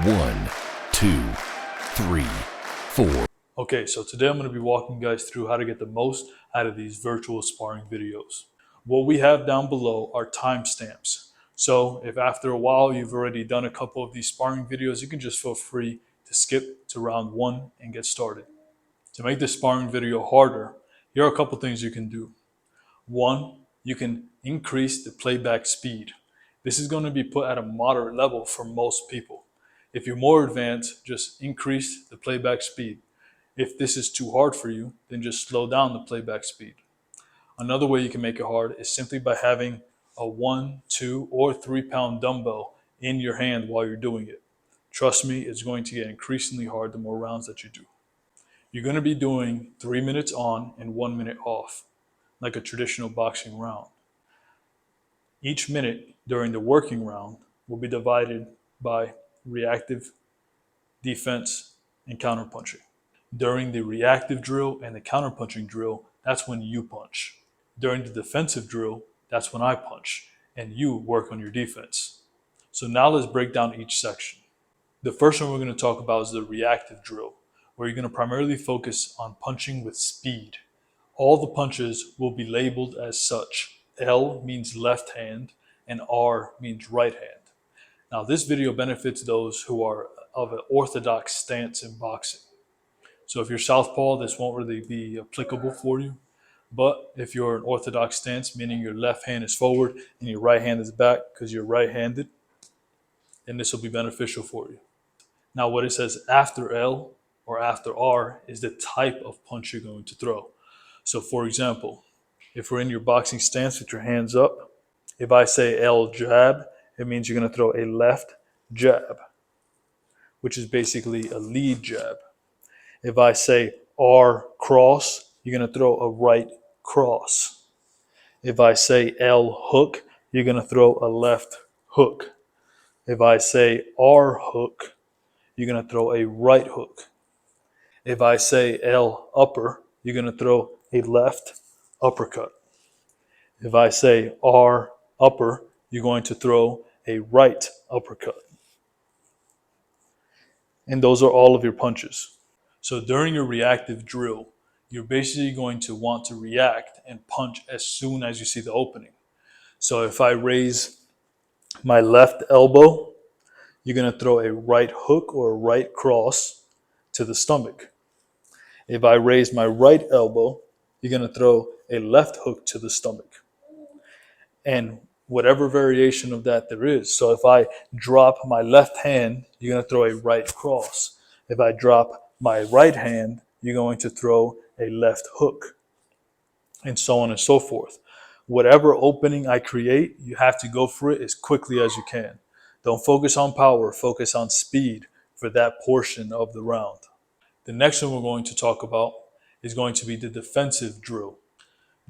1, 2, 3, 4. Okay, so today I'm going to be walking you guys through how to get the most out of these virtual sparring videos. What we have down below are timestamps. So if after a while you've already done a couple of these sparring videos, you can just feel free to skip to round 1 and get started. To make this sparring video harder, here are a couple things you can do. 1, you can increase the playback speed. This is going to be put at a moderate level for most people. If you're more advanced, just increase the playback speed. If this is too hard for you, then just slow down the playback speed. Another way you can make it hard is simply by having a 1, 2, or 3 pound dumbbell in your hand while you're doing it. Trust me, it's going to get increasingly hard the more rounds that you do. You're going to be doing 3 minutes on and 1 minute off, like a traditional boxing round. Each minute during the working round will be divided by reactive, defense, and counterpunching. During the reactive drill and the counterpunching drill, that's when you punch. During the defensive drill, that's when I punch, and you work on your defense. So now let's break down each section. The first one we're going to talk about is the reactive drill, where you're going to primarily focus on punching with speed. All the punches will be labeled as such. L means left hand, and R means right hand. Now this video benefits those who are of an orthodox stance in boxing. So if you're southpaw, this won't really be applicable for you. But if you're an orthodox stance, meaning your left hand is forward and your right hand is back because you're right-handed, then this will be beneficial for you. Now what it says after L or after R is the type of punch you're going to throw. So for example, if we're in your boxing stance with your hands up, if I say L jab, it means you're going to throw a left jab, which is basically a lead jab. If I say R cross, you're going to throw a right cross. If I say L hook, you're going to throw a left hook. If I say R hook, you're going to throw a right hook. If I say L upper, you're going to throw a left uppercut. If I say R upper, you're going to throw a right uppercut. And those are all of your punches. So during your reactive drill, you're basically going to want to react and punch as soon as you see the opening. So if I raise my left elbow, you're going to throw a right hook or a right cross to the stomach. If I raise my right elbow, you're going to throw a left hook to the stomach. And whatever variation of that there is. So if I drop my left hand, you're going to throw a right cross. If I drop my right hand, you're going to throw a left hook, and so on and so forth. Whatever opening I create, you have to go for it as quickly as you can. Don't focus on power, focus on speed for that portion of the round. The next one we're going to talk about is going to be the defensive drill.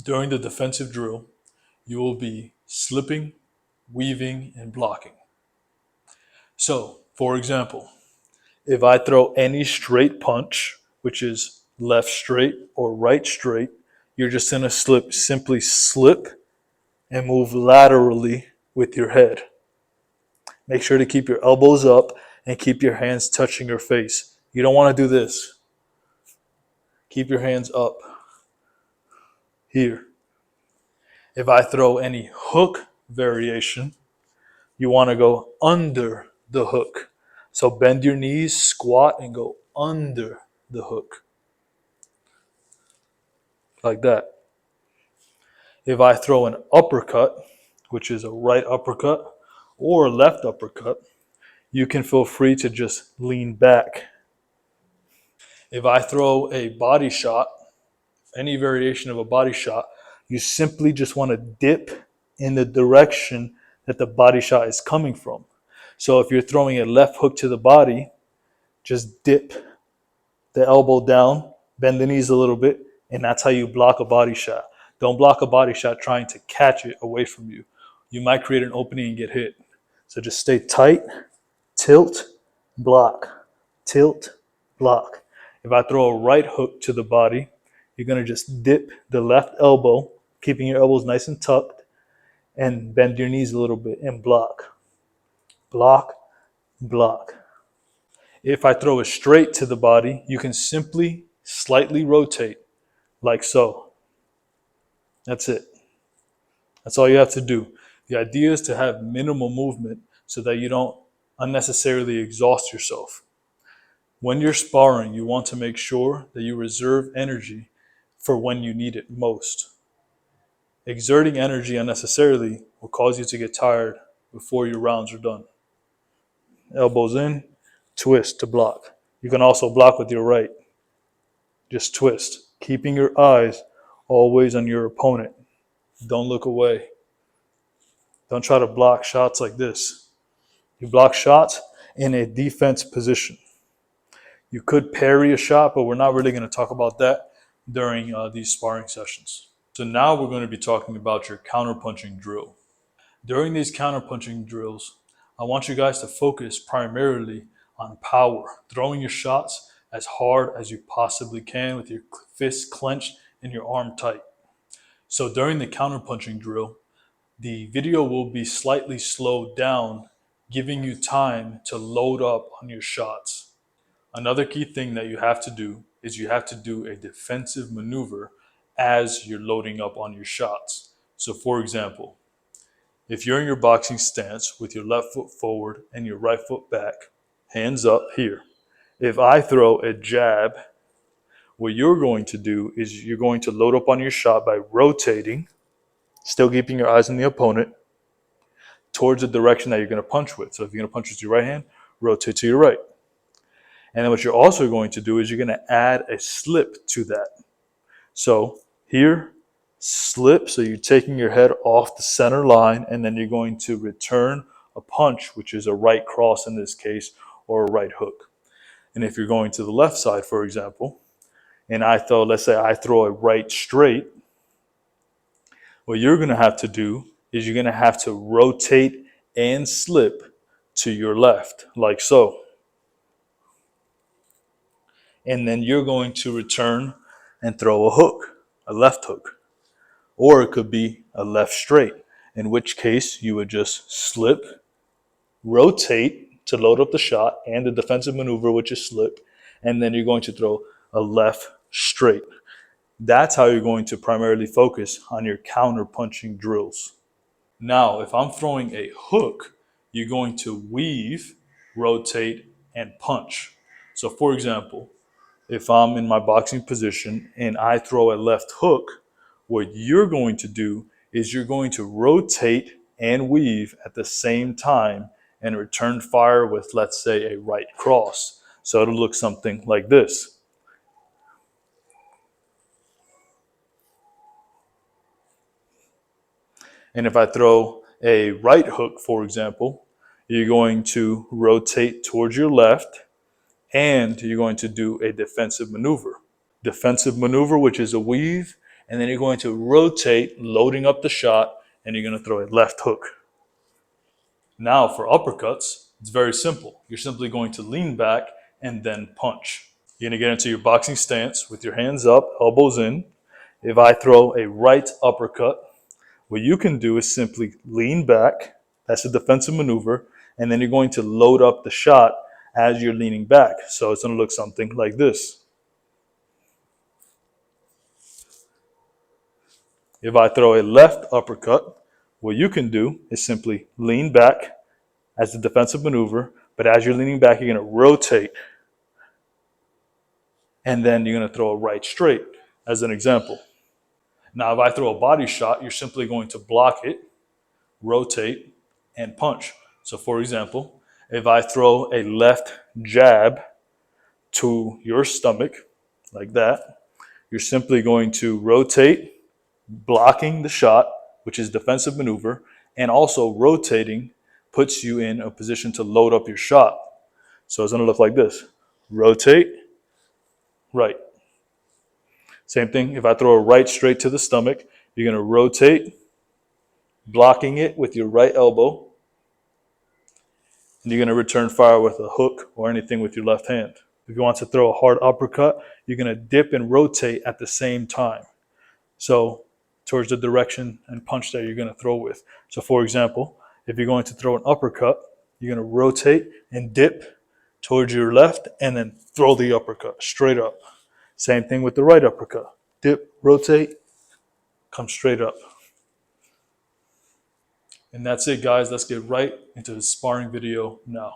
During the defensive drill, you will be slipping, weaving, and blocking. So, for example, if I throw any straight punch, which is left straight or right straight, you're just going to simply slip and move laterally with your head. Make sure to keep your elbows up and keep your hands touching your face. You don't want to do this. Keep your hands up here. If I throw any hook variation, you want to go under the hook. So bend your knees, squat, and go under the hook. Like that. If I throw an uppercut, which is a right uppercut or a left uppercut, you can feel free to just lean back. If I throw a body shot, any variation of a body shot, you simply just want to dip in the direction that the body shot is coming from. So if you're throwing a left hook to the body, just dip the elbow down, bend the knees a little bit, and that's how you block a body shot. Don't block a body shot trying to catch it away from you. You might create an opening and get hit. So just stay tight, tilt, block, tilt, block. If I throw a right hook to the body, you're going to just dip the left elbow, keeping your elbows nice and tucked, and bend your knees a little bit and block. Block, block. If I throw it straight to the body, you can simply slightly rotate like so. That's it. That's all you have to do. The idea is to have minimal movement so that you don't unnecessarily exhaust yourself. When you're sparring, you want to make sure that you reserve energy for when you need it most. Exerting energy unnecessarily will cause you to get tired before your rounds are done. Elbows in, twist to block. You can also block with your right. Just twist, keeping your eyes always on your opponent. Don't look away. Don't try to block shots like this. You block shots in a defense position. You could parry a shot, but we're not really going to talk about that during these sparring sessions. So now we're going to be talking about your counterpunching drill. During these counterpunching drills, I want you guys to focus primarily on power, throwing your shots as hard as you possibly can with your fist clenched and your arm tight. So during the counterpunching drill, the video will be slightly slowed down, giving you time to load up on your shots. Another key thing that you have to do is you have to do a defensive maneuver as you're loading up on your shots. So for example, if you're in your boxing stance with your left foot forward and your right foot back, hands up here. If I throw a jab, what you're going to do is you're going to load up on your shot by rotating, still keeping your eyes on the opponent, towards the direction that you're going to punch with. So if you're going to punch with your right hand, rotate to your right. And then what you're also going to do is you're going to add a slip to that. So here, slip, so you're taking your head off the center line, and then you're going to return a punch, which is a right cross in this case, or a right hook. And if you're going to the left side, for example, and let's say I throw a right straight, what you're going to have to do is you're going to have to rotate and slip to your left, like so. And then you're going to return and throw a hook, a left hook. Or it could be a left straight, in which case you would just slip, rotate to load up the shot and the defensive maneuver, which is slip, and then you're going to throw a left straight. That's how you're going to primarily focus on your counter punching drills. Now, if I'm throwing a hook, you're going to weave, rotate, and punch. So for example, if I'm in my boxing position and I throw a left hook, what you're going to do is you're going to rotate and weave at the same time and return fire with, let's say, a right cross. So it'll look something like this. And if I throw a right hook, for example, you're going to rotate towards your left and you're going to do a defensive maneuver. Defensive maneuver, which is a weave, and then you're going to rotate, loading up the shot, and you're going to throw a left hook. Now for uppercuts, it's very simple. You're simply going to lean back and then punch. You're going to get into your boxing stance with your hands up, elbows in. If I throw a right uppercut, what you can do is simply lean back. That's a defensive maneuver. And then you're going to load up the shot as you're leaning back. So it's going to look something like this. If I throw a left uppercut, what you can do is simply lean back as a defensive maneuver. But as you're leaning back, you're going to rotate. And then you're going to throw a right straight as an example. Now, if I throw a body shot, you're simply going to block it, rotate, and punch. So for example, if I throw a left jab to your stomach, like that, you're simply going to rotate, blocking the shot, which is defensive maneuver, and also rotating puts you in a position to load up your shot. So it's going to look like this. Rotate, right. Same thing, if I throw a right straight to the stomach, you're going to rotate, blocking it with your right elbow, and you're going to return fire with a hook or anything with your left hand. If you want to throw a hard uppercut, you're going to dip and rotate at the same time. So towards the direction and punch that you're going to throw with. So for example, if you're going to throw an uppercut, you're going to rotate and dip towards your left, and then throw the uppercut straight up. Same thing with the right uppercut. Dip, rotate, come straight up. And that's it, guys. Let's get right into the sparring video now.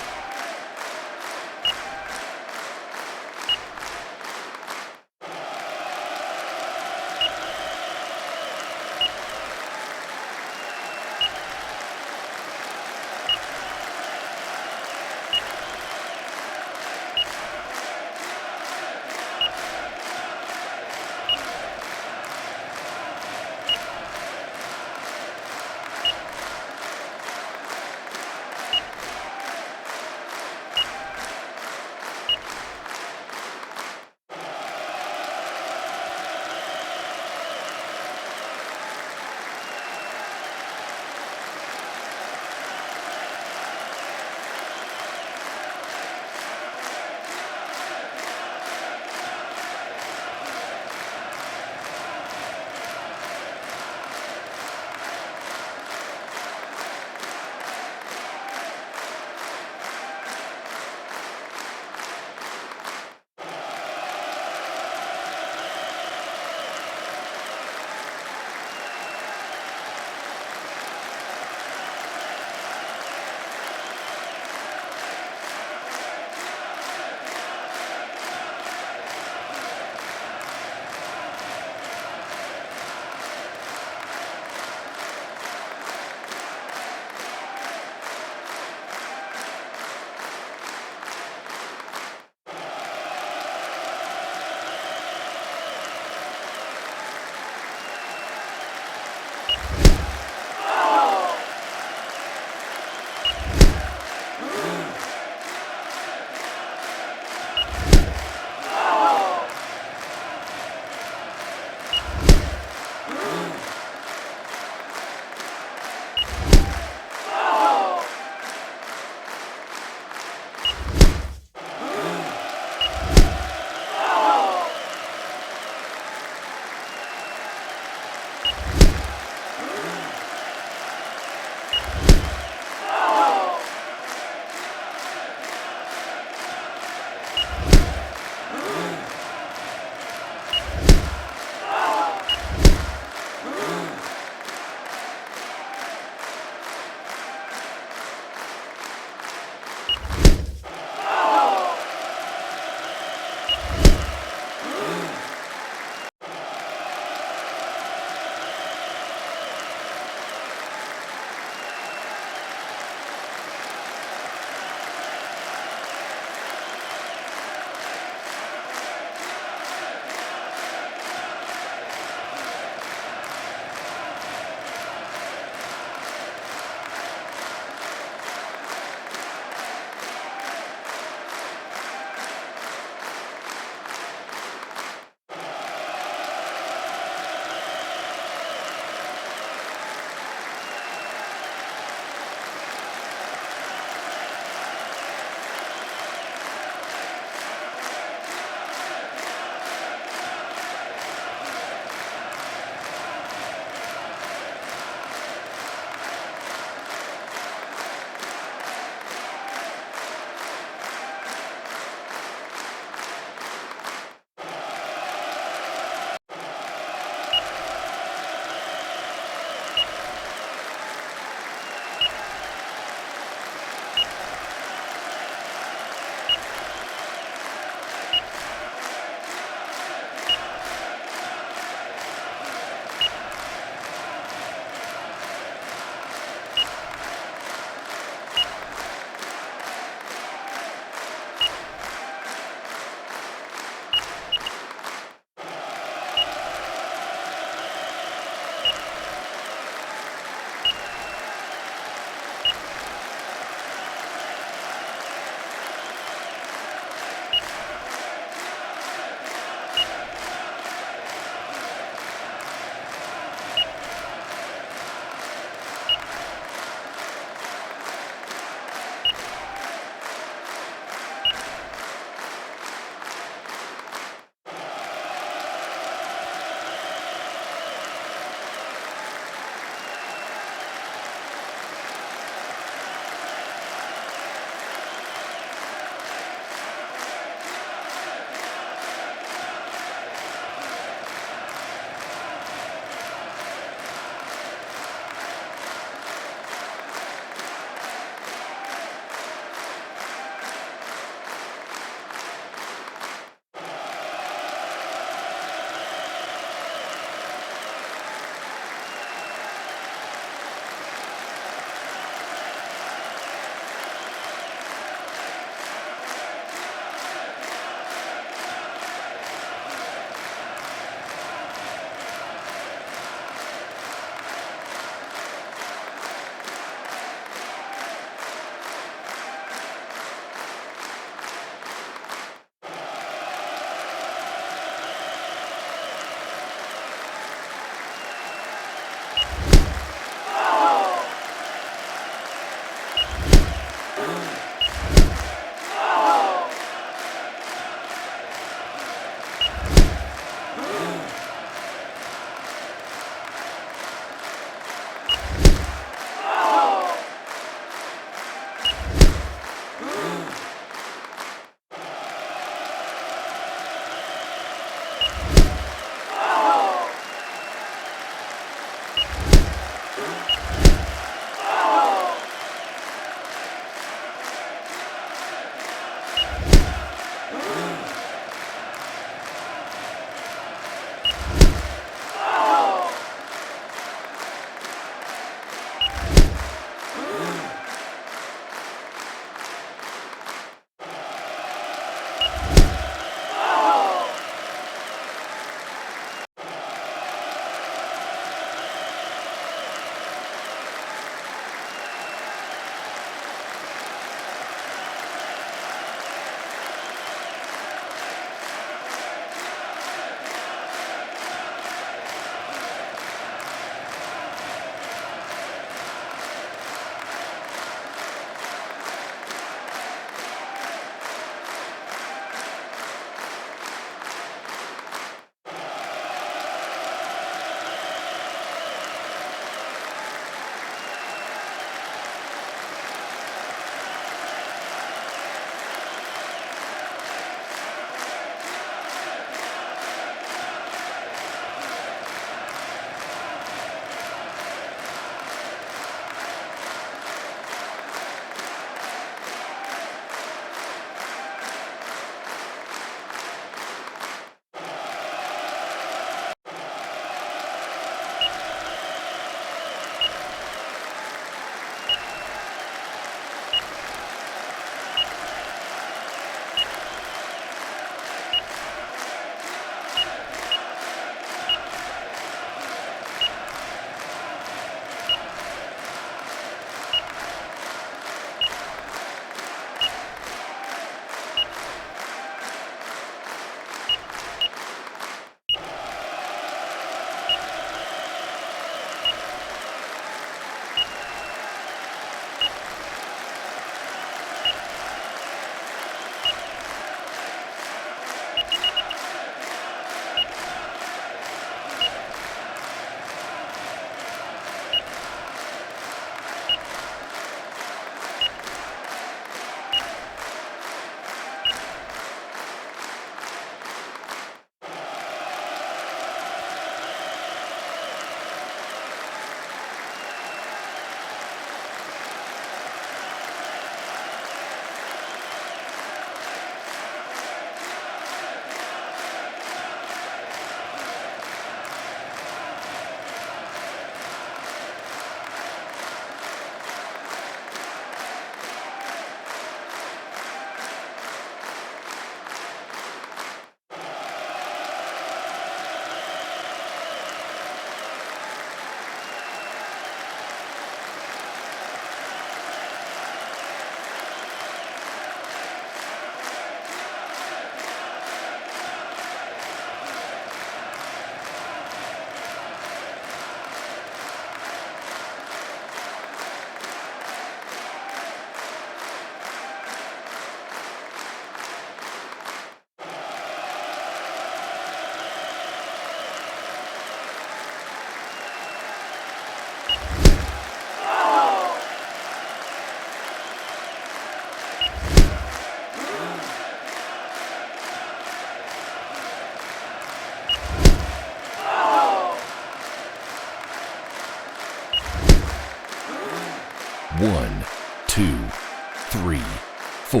4,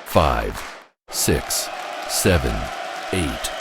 5, 6, 7, 8.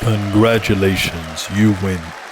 Congratulations, you win.